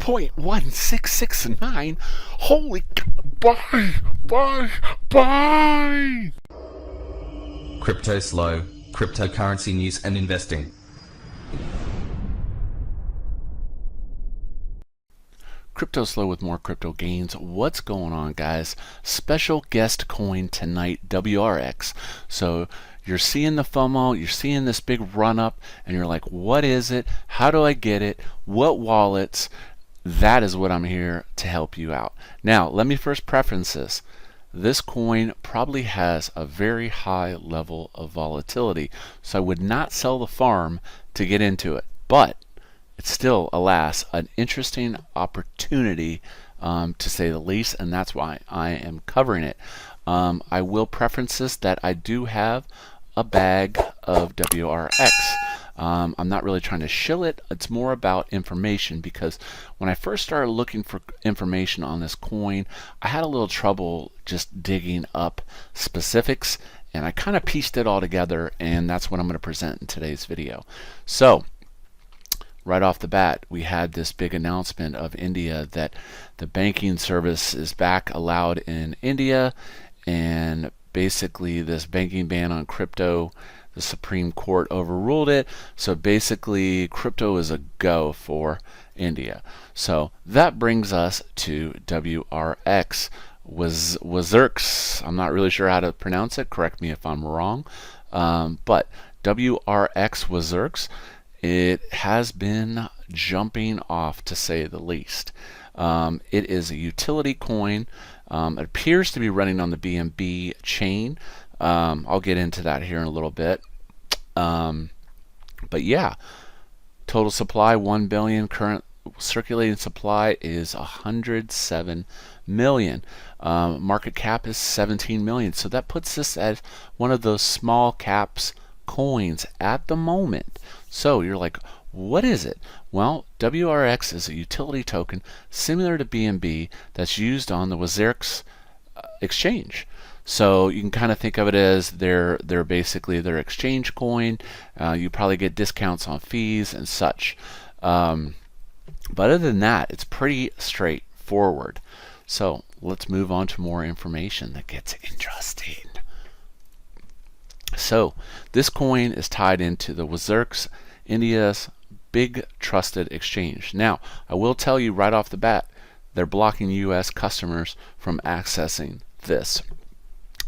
0.1669. Holy buy. Cryptoslo, cryptocurrency news and investing. Cryptoslo with more crypto gains. What's going on, guys? Special guest coin tonight, WRX. So you're seeing the FOMO, you're seeing this big run up, and you're like, what is it? How do I get it? What wallets? That is what I'm here to help you out. Now, let me first preference this. This coin probably has a very high level of volatility, so I would not sell the farm to get into it. But it's still, alas, an interesting opportunity to say the least, and that's why I am covering it. I will preference this that I do have a bag of WRX. I'm not really trying to shill it. It's more about information, because when I first started looking for information on this coin, I had a little trouble just digging up specifics, and I kind of pieced it all together, and that's what I'm going to present in today's video. So right off the bat, we had this big announcement of India that the banking service is back allowed in India, and basically this banking ban on crypto, the Supreme Court overruled it. So basically crypto is a go for India. So that brings us to WRX. WRX. I'm not really sure how to pronounce it. Correct me if I'm wrong. But WRX WRX. It has been jumping off, to say the least. It is a utility coin. It appears to be running on the BNB chain. I'll get into that here in a little bit. But yeah, total supply 1 billion. Current circulating supply is 107 million. Market cap is 17 million. So that puts this as one of those small caps coins at the moment. So you're like, what is it? Well, WRX is a utility token similar to BNB that's used on the WRX exchange. So you can kind of think of it as they're basically their exchange coin. You probably get discounts on fees and such. But other than that, it's pretty straightforward. So let's move on to more information that gets interesting. So this coin is tied into the WRX, India's big trusted exchange. Now, I will tell you right off the bat, they're blocking US customers from accessing this.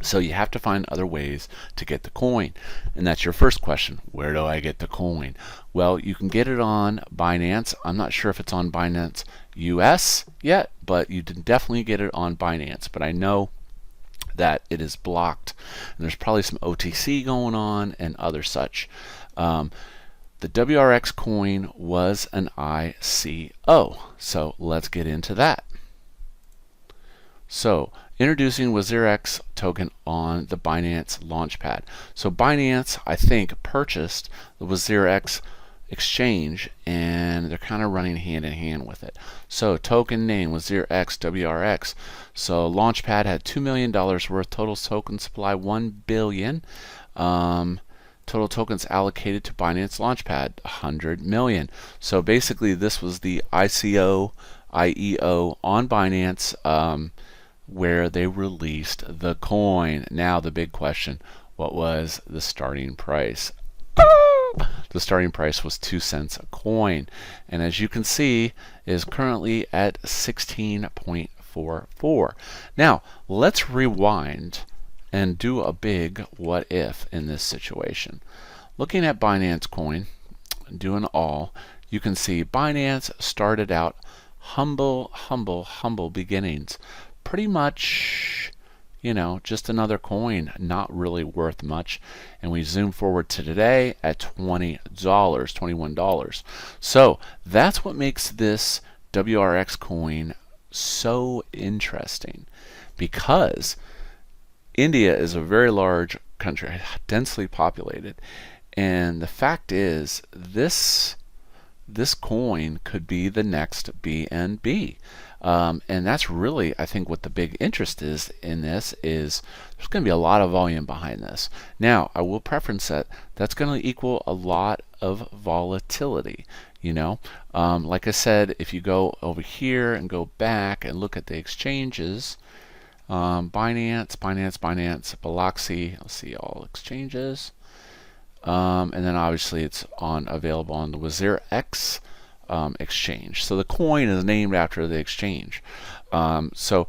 So you have to find other ways to get the coin. And that's your first question. Where do I get the coin? Well, you can get it on Binance. I'm not sure if it's on Binance US yet, but you can definitely get it on Binance. But I know that it is blocked, and there's probably some OTC going on and other such. The WRX coin was an ICO, so let's get into that. So introducing WRX token on the Binance Launchpad. So Binance, I think, purchased the WRX exchange, and they're kind of running hand in hand with it. So token name was WRX. So Launchpad had $2 million worth, total token supply 1 billion. Total tokens allocated to Binance Launchpad 100 million. So basically this was the ICO on Binance, where they released the coin. Now the big question, what was the starting price? The starting price was 2 cents a coin, and as you can see is currently at 16.44. Now let's rewind and do a big what if in this situation. Looking at Binance coin, doing all, you can see Binance started out humble beginnings. Pretty much, you know, just another coin, not really worth much. And we zoom forward to today at $21. So that's what makes this WRX coin so interesting, because India is a very large country, densely populated, and the fact is this this coin could be the next BNB. And that's really, I think, what the big interest is in this is there's going to be a lot of volume behind this. Now, I will preference that that's going to equal a lot of volatility. You know, like I said, if you go over here and go back and look at the exchanges, Binance, Biloxi, let's see all exchanges. And then obviously it's available on the WRX exchange. So the coin is named after the exchange. So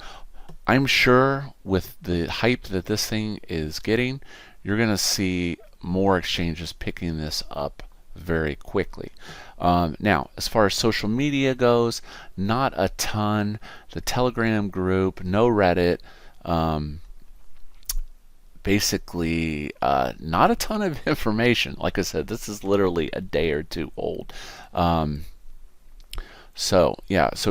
I'm sure with the hype that this thing is getting, you're going to see more exchanges picking this up very quickly. Now, as far as social media goes, not a ton. The Telegram group, no Reddit. Basically, not a ton of information. Like I said, this is literally a day or two old. So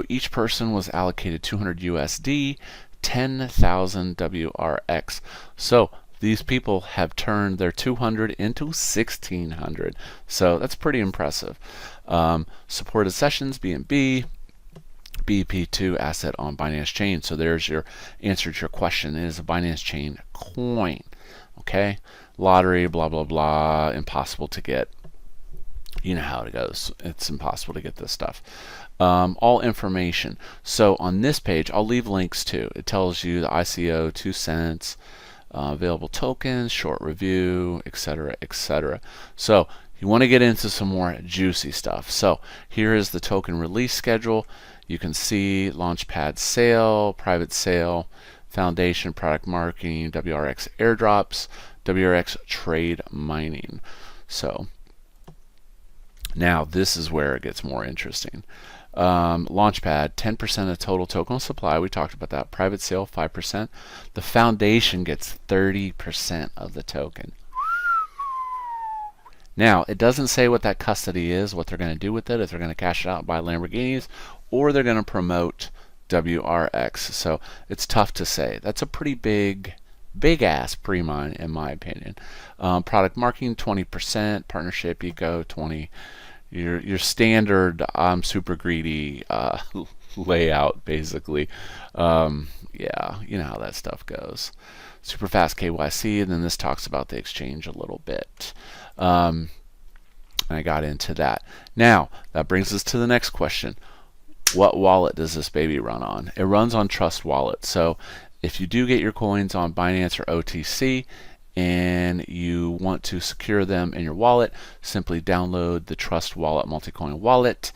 each person was allocated 200 USD, 10,000 WRX. So these people have turned their 200 into 1,600. So that's pretty impressive. Supported sessions, BNB, BP2 asset on Binance Chain. So there's your answer to your question. It is a Binance Chain coin. Okay, lottery, blah blah blah, impossible to get. You know how it goes. It's impossible to get this stuff. All information. So on this page, I'll leave links to. It tells you the ICO, 2 cents, available tokens, short review, etc., etc. So you want to get into some more juicy stuff. So here is the token release schedule. You can see Launchpad sale, private sale, foundation, product marketing, WRX airdrops, WRX trade mining. So now this is where it gets more interesting. Launchpad, 10% of total token supply. We talked about that. Private sale, 5%. The foundation gets 30% of the token. Now, it doesn't say what that custody is, what they're going to do with it, if they're going to cash it out and buy Lamborghinis, or they're going to promote WRX. So it's tough to say. That's a pretty big ass pre-mine in my opinion. Product marketing, 20%. Partnership, eco, 20%. Your standard I'm super greedy layout basically. Yeah, you know how that stuff goes. Super fast KYC, and then this talks about the exchange a little bit. And I got into that. Now that brings us to the next question. What wallet does this baby run on? It runs on Trust Wallet. So if you do get your coins on Binance or OTC and you want to secure them in your wallet, simply download the Trust Wallet multi-coin wallet,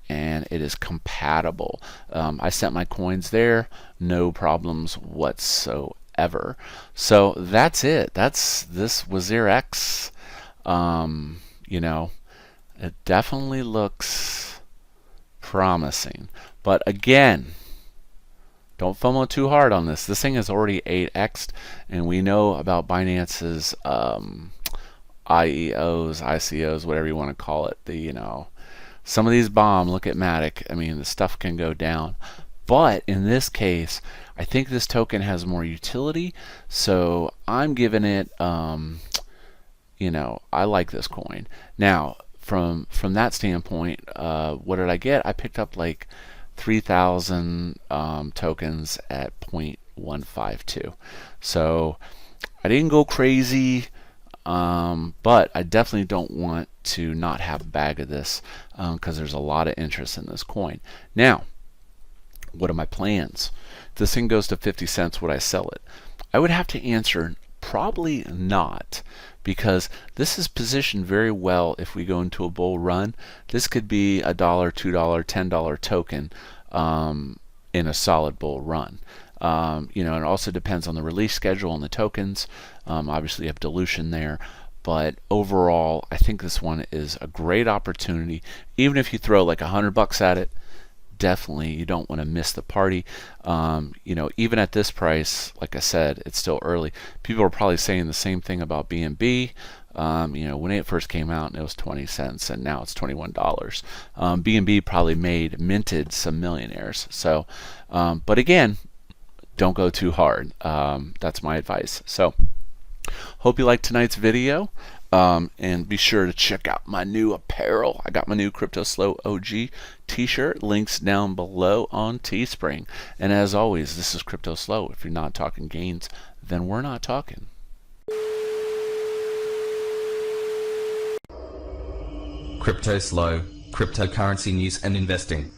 and it is compatible. I sent my coins there, no problems whatsoever. So that's it. This WRX. You know, it definitely looks promising, but again, don't FOMO too hard on this. This thing is already 8x'd, and we know about Binance's IEOs, ICOs, whatever you want to call it. Some of these bomb. Look at Matic. I mean, the stuff can go down. But in this case, I think this token has more utility, so I'm giving it. I like this coin. Now, from that standpoint, what did I get? I picked up like 3,000 tokens at 0.152. So I didn't go crazy, but I definitely don't want to not have a bag of this because there's a lot of interest in this coin. Now, what are my plans? If this thing goes to 50 cents, would I sell it? I would have to answer probably not, because this is positioned very well if we go into a bull run. This could be $1, $2, $10 token in a solid bull run. It also depends on the release schedule and the tokens. Obviously you have dilution there, but overall I think this one is a great opportunity. Even if you throw like $100 at it, definitely you don't want to miss the party. Even at this price, like I said, it's still early. People are probably saying the same thing about BNB. When it first came out, it was 20 cents, and now it's $21. BNB probably minted some millionaires. So, but again, don't go too hard. That's my advice. So, hope you liked tonight's video. And be sure to check out my new apparel. I got my new Cryptoslo OG t-shirt. Links down below on Teespring. And as always, this is Cryptoslo. If you're not talking gains, then we're not talking. Cryptoslo, cryptocurrency news and investing.